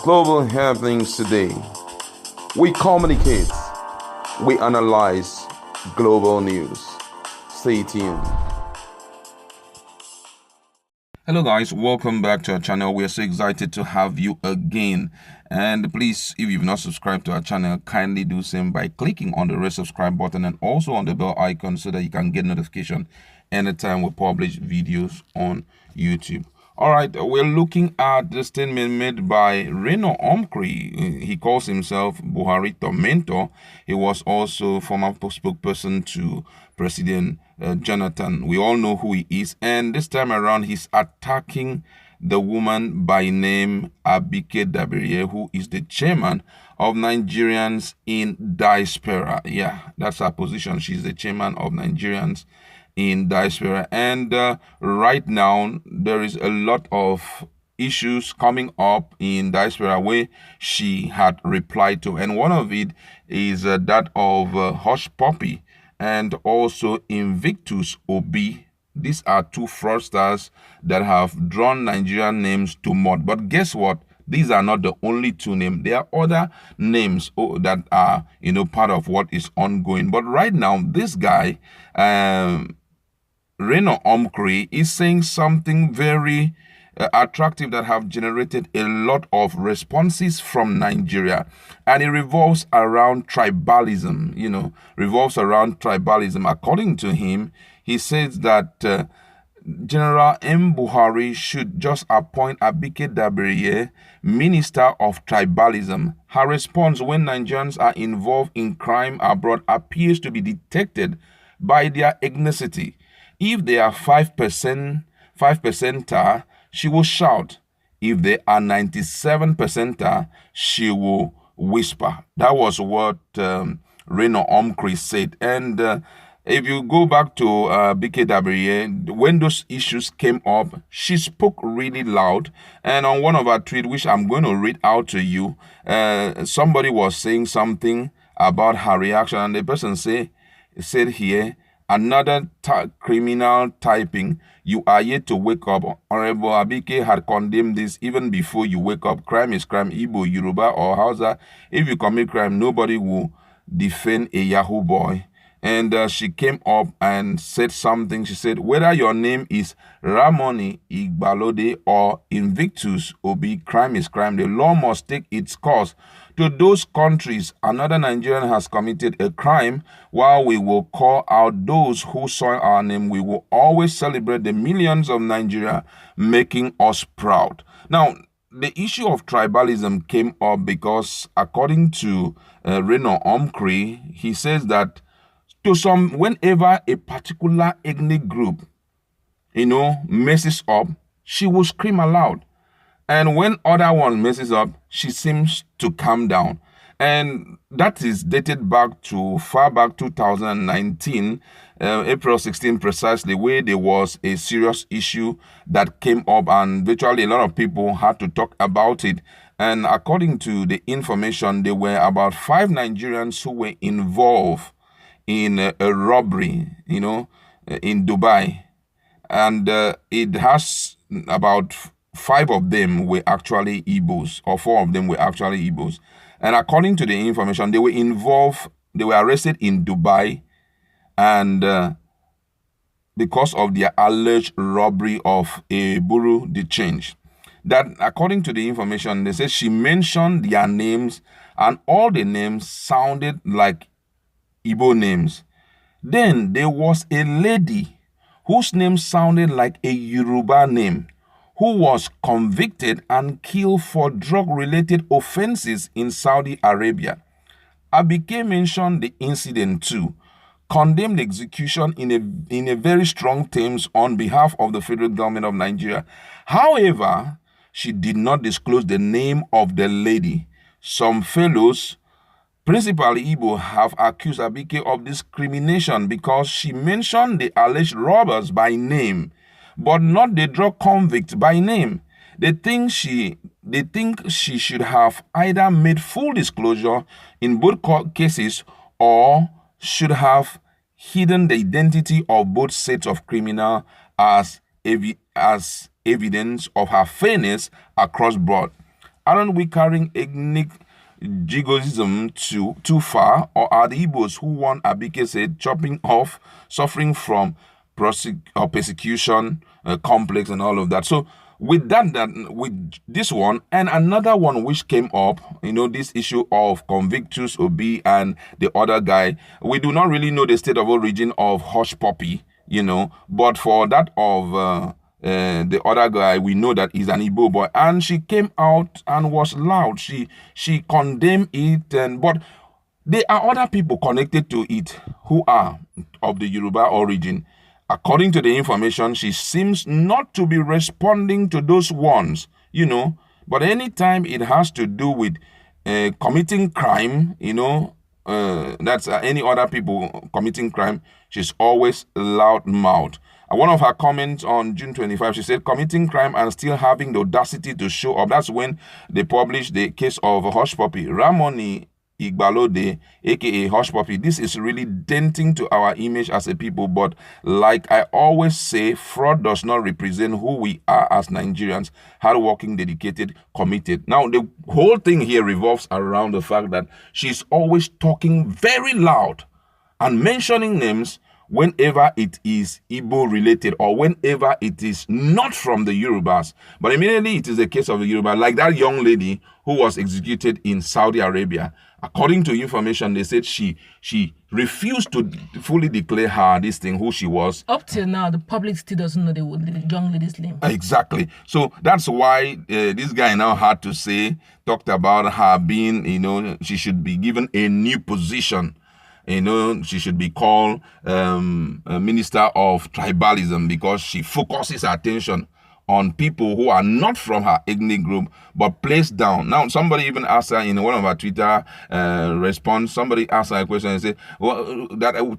global happenings today. We communicate, we analyze global news. Stay tuned. Hello guys, welcome back to our channel. We are so excited to have you again. And please, if you've not subscribed to our channel, kindly do so by clicking on the red subscribe button and also on the bell icon so that you can get notification anytime we publish videos on YouTube. All right, we're looking at the statement made by Reno Omokri. He calls himself Buhari.Bl mentor. He was also former spokesperson to President Jonathan. We all know who he is. And this time around, he's attacking the woman by name Abike Dabiri, who is the chairman of Nigerians in Diaspora. Yeah, that's her position. She's the chairman of Nigerians in Diaspora. And right now there is a lot of issues coming up in Diaspora where she had replied to, and one of it is that of Hush Puppy and also Invictus Obi. These are two fraudsters that have drawn Nigerian names to mud. But guess what? These are not the only two names. There are other names that are, part of what is ongoing. But right now, this guy, Reno Omokri, is saying something very attractive that have generated a lot of responses from Nigeria, and it revolves around tribalism. Revolves around tribalism. According to him, he says that General M. Buhari should just appoint Abike Dabiri Minister of Tribalism. Her response when Nigerians are involved in crime abroad appears to be detected by their ethnicity. If they are 5%, she will shout. If they are 97%, she will whisper. That was what Reno Omokri said. And if you go back to Abike Dabiri, when those issues came up, she spoke really loud. And on one of her tweets, which I'm going to read out to you, somebody was saying something about her reaction, and the person said here, another criminal typing, you are yet to wake up. Honorable Abike had condemned this even before you wake up. Crime is crime, Igbo, Yoruba, or Hausa. If you commit crime, nobody will defend a Yahoo boy. And she came up and said something. She said, whether your name is Ramoni Igbalode or Invictus Obi, crime is crime. The law must take its course. To those countries, another Nigerian has committed a crime. While we will call out those who soil our name, we will always celebrate the millions of Nigeria making us proud. Now, the issue of tribalism came up because, according to Reno Omokri, he says that whenever a particular ethnic group, messes up, she will scream aloud. And when other one messes up, she seems to calm down. And that is dated back to far back 2019, April 16 precisely, where there was a serious issue that came up and virtually a lot of people had to talk about it. And according to the information, there were about 5 Nigerians who were involved in a robbery, in Dubai. And it has about 5 of them were actually Igbos, or 4 of them were actually Igbos. And according to the information, they were arrested in Dubai, and because of their alleged robbery of a bureau de change. That, according to the information, they said she mentioned their names, and all the names sounded like Igbo names. Then there was a lady whose name sounded like a Yoruba name, who was convicted and killed for drug-related offenses in Saudi Arabia. Abike mentioned the incident too, condemned the execution in a very strong terms on behalf of the federal government of Nigeria. However, she did not disclose the name of the lady. Some fellows, principally Igbo, have accused Abike of discrimination because she mentioned the alleged robbers by name, but not the drug convict by name. They think she should have either made full disclosure in both court cases or should have hidden the identity of both sets of criminals as evidence of her fairness across board. aren't we carrying ethnic jigoism too far? Or are the Igbos who won, Abike said, chopping off, suffering from persecution, complex and all of that? So with with this one and another one which came up, this issue of Convictus Obi and the other guy, we do not really know the state of origin of Hush Puppy, but for that of the other guy, we know that he's an Igbo boy, and she came out and was loud. She condemned it, but there are other people connected to it who are of the Yoruba origin. According to the information, she seems not to be responding to those ones, But anytime it has to do with committing crime, that's any other people committing crime, she's always loud-mouthed. And one of her comments on June 25, she said, committing crime and still having the audacity to show up. That's when they published the case of Hush Puppy. Ramoni Igbalode, aka Hush Puppy. This is really denting to our image as a people, but like I always say, fraud does not represent who we are as Nigerians, hardworking, dedicated, committed. Now, the whole thing here revolves around the fact that she's always talking very loud and mentioning names whenever it is Igbo related or whenever it is not from the Yorubas. But immediately it is a case of the Yoruba, like that young lady who was executed in Saudi Arabia. According to information, they said she refused to fully declare this thing, who she was. Up till now, the public still doesn't know the young lady's name. Exactly. So that's why this guy now had to talked about her being, she should be given a new position. She should be called a minister of tribalism because she focuses her attention on people who are not from her ethnic group, but placed down. Now, somebody even asked her in one of her Twitter response, somebody asked her a question and said, well,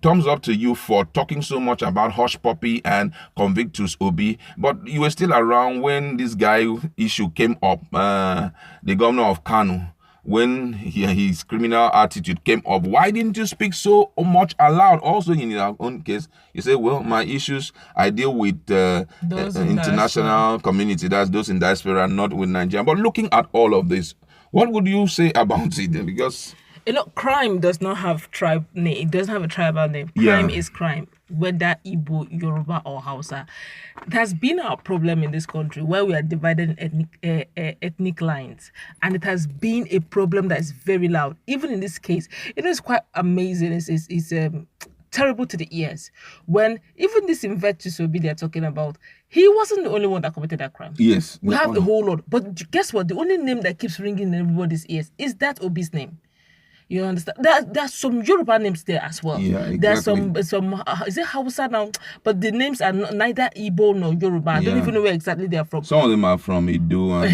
thumbs up to you for talking so much about Hush Puppy and Convictus Obi, but you were still around when this guy issue came up, the governor of Kano. When his criminal attitude came up, why didn't you speak so much aloud? Also, in your own case, you say, well, my issues, I deal with international community, that's those in diaspora, not with Nigeria. But looking at all of this, what would you say about it? Because crime does not have tribe name. It doesn't have a tribal name. Crime is crime, whether Igbo, Yoruba, or Hausa. It has been our problem in this country where we are divided in ethnic lines, and it has been a problem that is very loud. Even in this case, it is quite amazing. It's terrible to the ears when even this Convictus Obi they're talking about, he wasn't the only one that committed that crime. Yes, we have a whole lot. But guess what? The only name that keeps ringing in everybody's ears is that Obi's name. You understand? There's some Yoruba names there as well. Yeah, exactly. There's some is it Hausa now? But the names are neither Igbo nor Yoruba. I don't even know where exactly they're from. Some of them are from Edo. I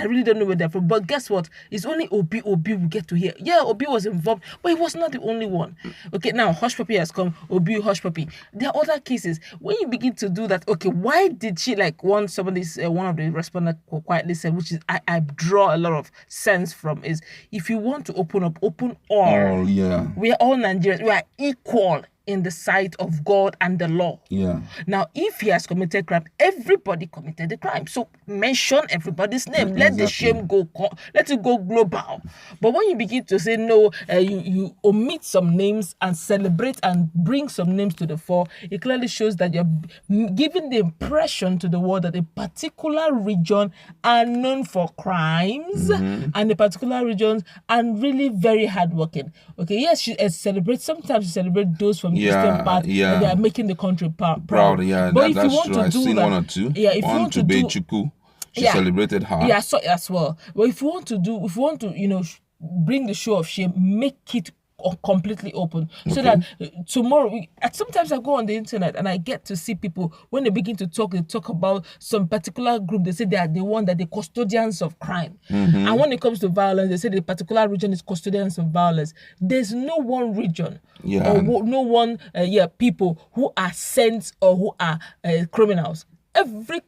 really don't know where they're from. But guess what? It's only Obi we get to hear. Yeah, Obi was involved, but he was not the only one. Okay, now Hush Puppy has come. Obi, Hush Puppy. There are other cases. When you begin to do that, okay, why did she one of the respondents quietly said, which is I draw a lot of sense from, is if you want to open all. Yeah. We are all Nigerians. We are equal in the sight of God and the law. Yeah. Now, if he has committed crime, everybody committed the crime. So mention everybody's name. Let the shame go. Let it go global. But when you begin to say no, you omit some names and celebrate and bring some names to the fore, it clearly shows that you're giving the impression to the world that a particular region are known for crimes, and the particular regions are really very hardworking. Okay, yes, sometimes she celebrates those from eastern part, they are making the country proud. Yeah, but if that's you want true. to I've do seen that, one or two. Yeah, if one you want to be Chuku, she celebrated her. Yeah, so as well. But if you want to bring the show of shame, make it completely open, so that tomorrow sometimes I go on the internet and I get to see people when they begin to talk, they talk about some particular group, they say they are the one that the custodians of crime, and when it comes to violence, they say the particular region is custodians of violence. There's no one region or no one people who are saints or who are criminals. every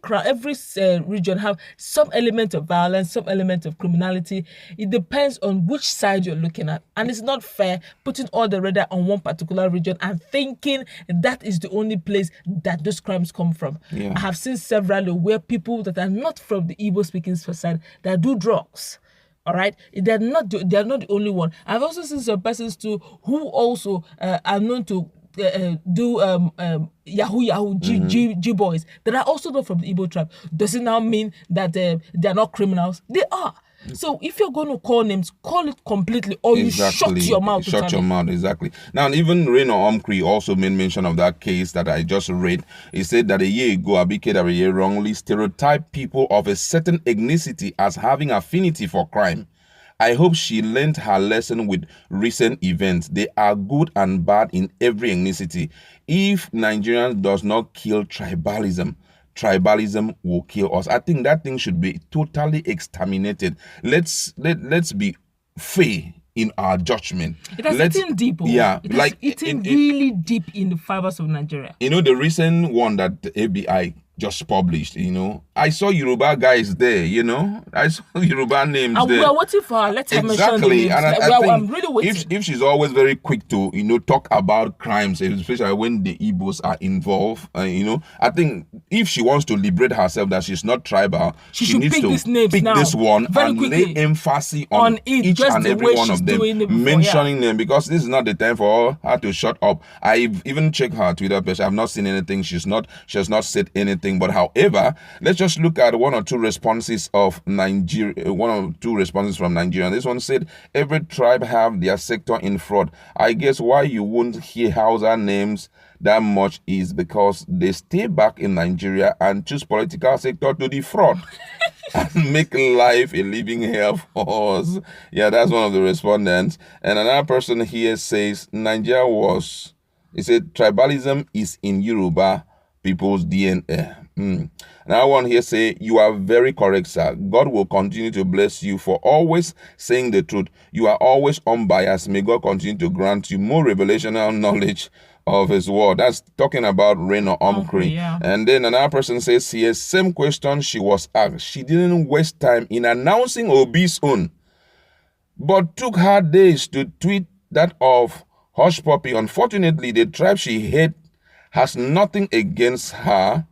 region have some element of violence, some element of criminality. It depends on which side you're looking at, and it's not fair putting all the radar on one particular region and thinking that is the only place that those crimes come from. Yeah. I have seen several where people that are not from the Igbo speaking side that do drugs. All right, they're not the only one. I've also seen some persons too who also are known to do Yahoo G boys that are also not from the Igbo tribe. Does it now mean that they're not criminals? They are. So if you're going to call names, call it completely, or Exactly. you shut your mouth. Shut your mouth, exactly. Now, even Reno Omokri also made mention of that case that I just read. He said that a year ago, Abike Dabiri wrongly stereotyped people of a certain ethnicity as having affinity for crime. I hope she learned her lesson with recent events. They are good and bad in every ethnicity. If Nigerians does not kill tribalism will kill us. I think that thing should be totally exterminated. Let's be fair in our judgment. It has eaten deep. Yeah, it has eaten really deep in the fibers of Nigeria. You know, the recent one that ABI just published, I saw Yoruba guys there, I saw Yoruba names and there. We are waiting for her. Let her mention the names. And I think I'm really waiting. If she's always very quick to, talk about crimes, especially when the Igbos are involved, I think if she wants to liberate herself that she's not tribal, she needs to pick this one and lay emphasis on each and every one of them, mentioning them, because this is not the time for her to shut up. I've even checked her Twitter page. I've not seen anything. She has not said anything. But however, let's just look at one or two responses of Nigeria. One or two responses from Nigeria. This one said, every tribe have their sector in fraud. I guess why you won't hear Hausa names that much is because they stay back in Nigeria and choose political sector to defraud and make life a living hell for us. Yeah, that's one of the respondents. And another person here says, he said, tribalism is in Yoruba people's DNA. Another one here say, you are very correct, sir. God will continue to bless you for always saying the truth. You are always unbiased. May God continue to grant you more revelational knowledge of his word. That's talking about Reno Omokri. Yeah. And then another person says here, same question she was asked. She didn't waste time in announcing Obi's own, but took her days to tweet that of Hush Puppy. Unfortunately, the tribe she hate has nothing against her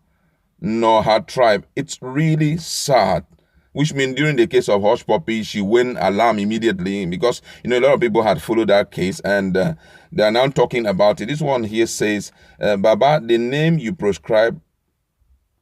nor her tribe. It's really sad. Which means during the case of Hush Puppy, she went alarm immediately because, a lot of people had followed that case and they are now talking about it. This one here says, Baba, the name you prescribe,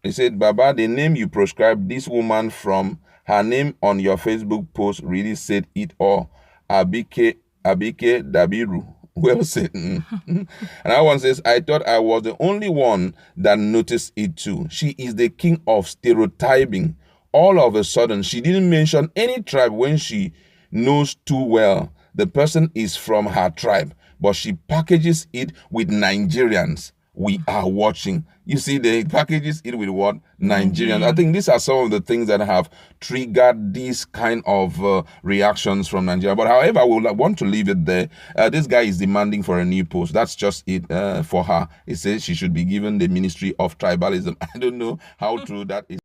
he said, Baba, the name you prescribe this woman from, her name on your Facebook post really said it all. Abike Dabiri. Well said. And that one says, I thought I was the only one that noticed it too. She is the king of stereotyping. All of a sudden, she didn't mention any tribe when she knows too well the person is from her tribe, but she packages it with Nigerians. We are watching. You see, they packages it with what? Nigerians. I think these are some of the things that have triggered these kind of reactions from Nigeria. But however, I will want to leave it there. This guy is demanding for a new post. That's just it for her. He says she should be given the Ministry of Tribalism. I don't know how true that is.